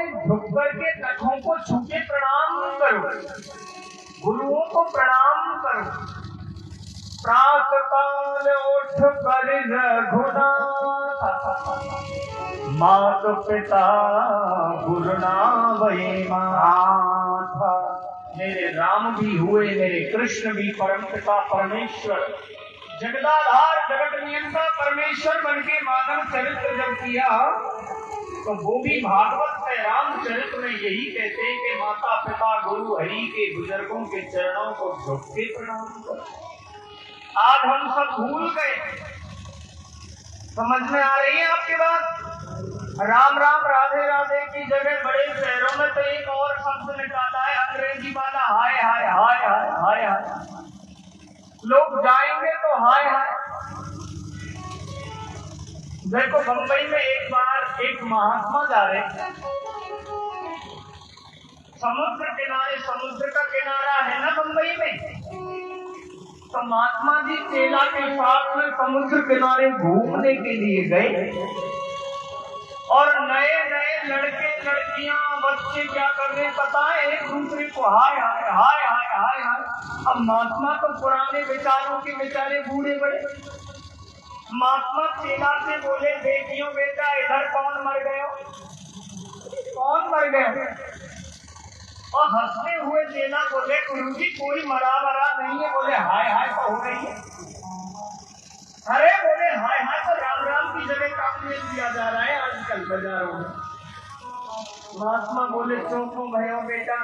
में झुक करके कठों को छू के प्रणाम करो, गुरुओं को प्रणाम करो। प्रातःकाल उठ कर रघुनाथ, मात पिता गुरु नावै माथ। मेरे राम भी हुए, मेरे कृष्ण भी परम पिता परमेश्वर, जगदाधार जगत नियंता परमेश्वर बनके मानव चरित्र जब किया तो वो भी भागवत में रामचरित में यही कहते हैं कि माता पिता गुरु हरि के बुजुर्गों के चरणों को झुक के प्रणाम करो। आज हम सब भूल गए। समझ में आ रही है आपकी बात? राम राम राधे राधे की जगह बड़े शहरों में तो एक और शब्द निकाला है, अंग्रेजी वाला हाय हाय हाय हाय हाय हाय। लोग जाएंगे तो हाय हाय। देखो बंबई में एक बार एक महात्मा जा रहे, समुद्र किनारे, समुद्र का किनारा है ना बंबई में, तो महात्मा जी चेला के साथ में समुद्र किनारे घूमने के लिए गए और नए नए लड़के लड़कियां बच्चे क्या कर रहे पता है, एक दूसरे को हाय हाय हाय हाय हाय हाय। अब महात्मा तो पुराने विचारों के बेचारे बूढ़े बड़े, महात्मा चेला से बोले बेटियों बेटा इधर कौन मर गए, कौन मर गए? और हंसते हुए चेला बोले गुरुजी कोई मरा मरा नहीं है। बोले हाय हाय तो हो रही है। अरे बोले हाय हाय तो राम राम की जगह काम ले दिया जा रहा है आजकल बाजारों में। महात्मा बोले चौंको भयो बेटा,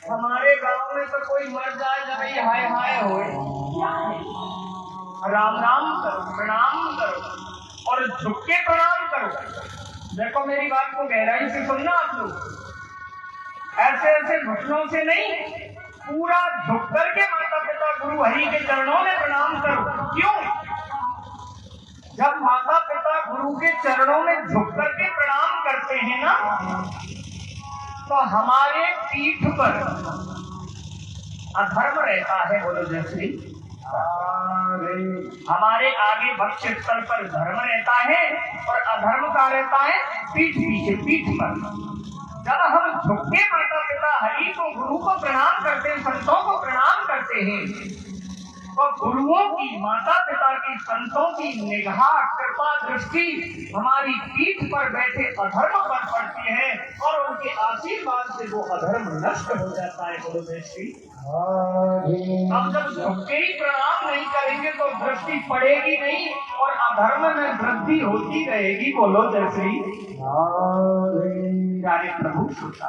हमारे गांव में तो कोई मर जाए जब ये हाय हाय होए। राम राम करो, प्रणाम करो और झुक के प्रणाम करो। देखो मेरी बात को गहराई से सुनना आप लोग, ऐसे ऐसे घुटनों से नहीं, पूरा झुक करके माता पिता गुरु हरि के चरणों में प्रणाम करो। क्यों? जब माता पिता गुरु के चरणों में झुक करके प्रणाम करते हैं ना, तो हमारे पीठ पर अधर्म रहता है। बोलो जय श्री। हमारे आगे वक्ष स्थल पर धर्म रहता है और अधर्म का रहता है पीठ पीछे, पीठ पर। जब हम झुक के माता पिता हरि को गुरु को प्रणाम करते हैं, संतों को प्रणाम करते हैं, तो गुरुओं की, माता पिता की, संतों की निगाह कृपा दृष्टि हमारी पीठ पर बैठे अधर्म पर पड़ती है और उनके आशीर्वाद से वो अधर्म नष्ट हो जाता है। बोलो जय श्री। हम जब झुक के ही प्रणाम नहीं करेंगे तो दृष्टि पड़ेगी नहीं और अधर्म में वृद्धि होती रहेगी। बोलो जय श्री। प्यारे प्रभु श्रोता,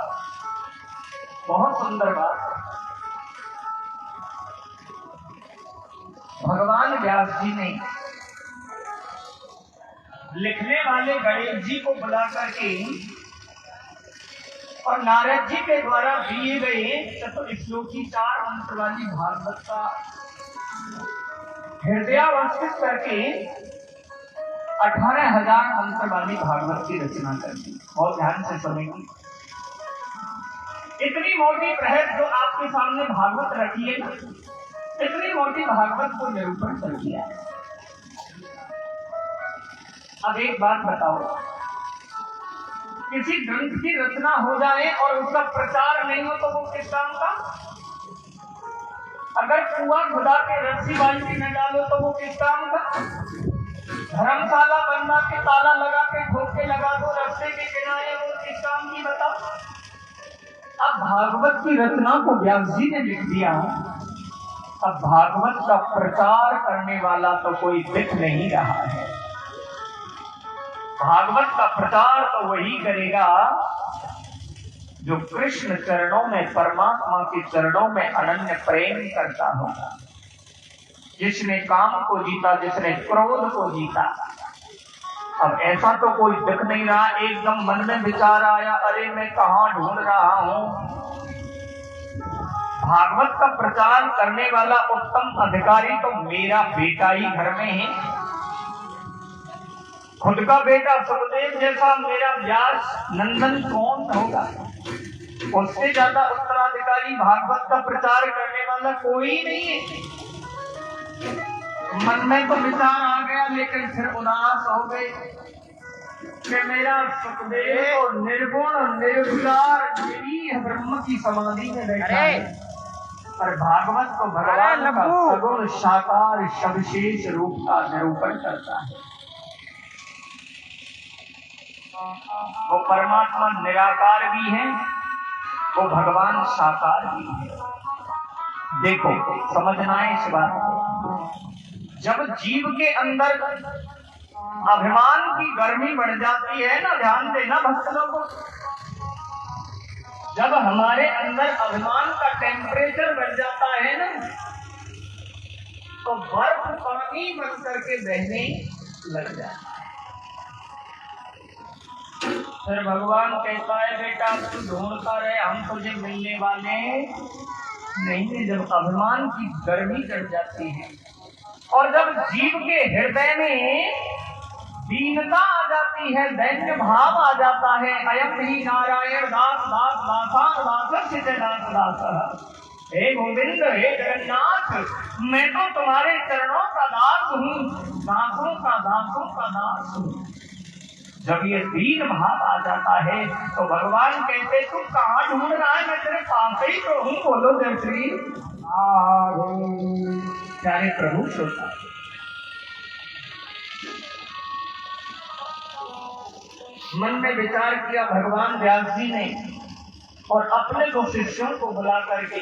बहुत सुंदर बात। भगवान व्यास जी ने लिखने वाले गणेश जी को बुला करके और नारद जी के द्वारा दिए गए चतुर्श्लोकी 4 मंत्र वाली भागवत का हृदयावस्थित करके 18,000 मंत्र वाली भागवत की रचना कर दी। बहुत ध्यान से सुनेंगे। इतनी मोटी बृहद जो आपके सामने भागवत रखी है ना, इतनी मोटी भागवत को निरूपण कर दिया है। अब एक बात बताओ, किसी ग्रंथ की रचना हो जाए और उसका प्रचार नहीं हो तो वो किस काम का? अगर कुआं खुदा के रस्सी बाल्टी में डालो तो वो किस काम का? धर्मशाला बनवा के ताला लगा के ठोके लगा दो रास्ते के किनारे, वो किस काम की बताओ? अब भागवत की रचना को व्यास जी ने लिख दिया। अब भागवत का प्रचार करने वाला तो कोई दिख नहीं रहा है। भागवत का प्रचार तो वही करेगा जो कृष्ण चरणों में, परमात्मा के चरणों में अनन्य प्रेम करता होगा, जिसने काम को जीता, जिसने क्रोध को जीता। अब ऐसा तो कोई दिख नहीं रहा। एकदम मन में विचार आया, अरे मैं कहाँ ढूंढ रहा हूं। भागवत का प्रचार करने वाला उत्तम अधिकारी तो मेरा बेटा ही घर में है। खुद का बेटा सुखदेव जैसा मेरा व्यास नंदन कौन होगा? उससे ज्यादा उत्तराधिकारी भागवत का प्रचार करने वाला कोई नहीं है। मन में तो विचार आ गया लेकिन फिर उदास हो गए। कि मेरा सुखदेव तो निर्गुण निर्विकार निरीह ब्रह्म की समाधि में बैठा है, और भागवत को भगवान का सगुण साकार सविशेष रूप का निरूपण करता है। वो परमात्मा निराकार भी है, वो भगवान साकार भी है। देखो समझना है इस बात को। जब जीव के अंदर अभिमान की गर्मी बढ़ जाती है ना, ध्यान देना भक्त लोगों, जब हमारे अंदर अभिमान का टेम्परेचर बढ़ जाता है ना, तो बर्फ पानी बन करके बहने लग जाता है। फिर भगवान कहता है बेटा तू ढूंढता रहे, हम तुझे मिलने वाले नहीं। जब अभिमान की गर्मी चढ़ जाती है और जब जीव के हृदय में दीनता आ जाती है, दैन्य भाव आ जाता है, अयम ही नारायण दास दास दासा दास दास दास, हे गोविंद हे जगन्नाथ, मैं तो तुम्हारे चरणों का दास हूँ, दासों का दास हूँ। जब ये दीन भाव आ जाता है तो भगवान कहते तू कहाँ ढूंढ रहा है, मैं तेरे पास ही तो हूँ। बोलो जय श्री प्यारे प्रभु श्रोता, मन में विचार किया भगवान व्यास जी ने और अपने दो शिष्यों को बुला करके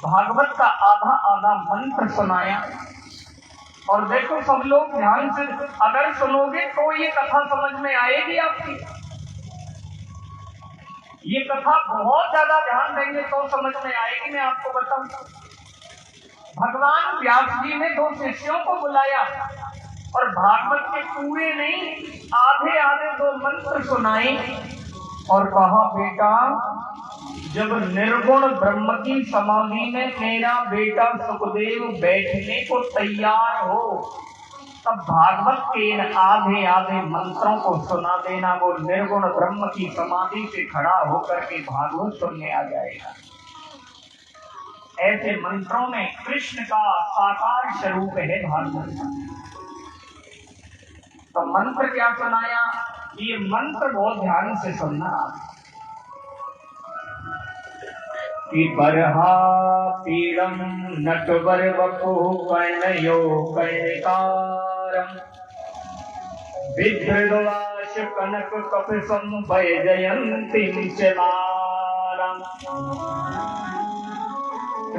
भागवत का आधा आधा मंत्र सुनाया। और देखो सब लोग ध्यान से अगर सुनोगे तो ये कथा समझ में आएगी आपकी। ये कथा बहुत ज्यादा ध्यान देंगे तो समझ में आएगी। मैं आपको बताऊं, भगवान व्यास जी ने दो शिष्यों को बुलाया और भागवत के पूरे नहीं आधे आधे दो मंत्र सुनाए और कहा बेटा जब निर्गुण ब्रह्म की समाधि में मेरा बेटा सुखदेव बैठने को तैयार हो, तब भागवत के इन आधे आधे मंत्रों को सुना देना। वो निर्गुण ब्रह्म की समाधि से खड़ा होकर के भागवत सुनने आ जाएगा। ऐसे मंत्रों में कृष्ण का साकार स्वरूप है भागवत। तो मंत्र क्या सुनाया, ये मंत्र बहुत ध्यान से सुनना आप। कि बरहा पीड़म नटवर वपु कर्णयो कर्णिकारम विधृतवाश कनक कपिशं वैजयन्तीं चलारम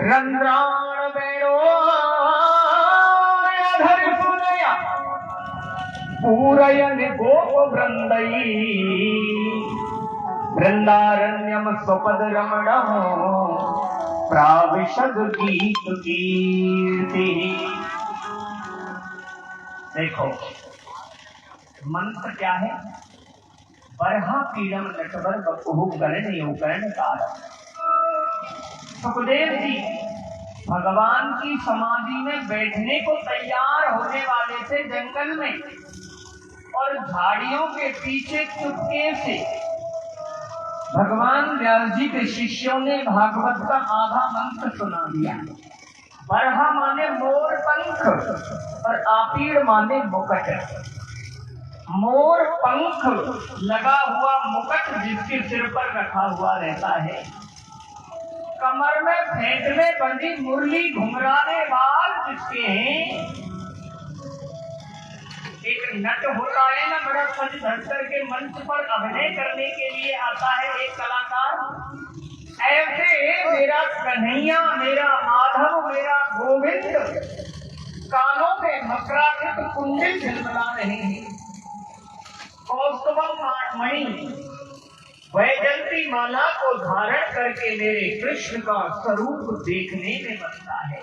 रंध्राण वेणो धरिपुनया पूरयन् गोप वृंदई वृंदारण्यम स्वपद रमणः प्राविशद गीत कीर्ति। देखो मंत्र क्या है, बरहा पीड़म नटवर वपुः कर्णयो कर्णिकारम। सुखदेव जी भगवान की समाधि में बैठने को तैयार होने वाले थे जंगल में, और झाड़ियों के पीछे चुपके से भगवान व्यास जी के शिष्यों ने भागवत का आधा मंत्र सुना दिया। बरहा माने मोर पंख और आपीड़ माने मुकुट। मोर पंख लगा हुआ मुकुट जिसके सिर पर रखा हुआ रहता है, कमर में फेंट में बंधी मुरली घुंघराने वाल जिसके हैं। एक नट होता है ना, बड़ा सज धज करके मंच पर अभिनय करने के लिए आता है एक कलाकार, ऐसे मेरा कन्हैया मेरा माधव मेरा गोविंद कानों में मकराकृत कुंडल झलमला रहे हैं, कौस्तुभम मणि वैजयंती माला को धारण करके मेरे कृष्ण का स्वरूप देखने में बनता है।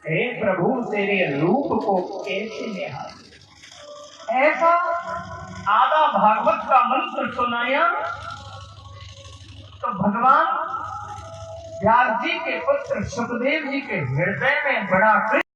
हे प्रभु तेरे रूप को कैसे निहार। ऐसा आधा भागवत का मंत्र सुनाया तो भगवान व्यास जी के पुत्र सुखदेव जी के हृदय में बड़ा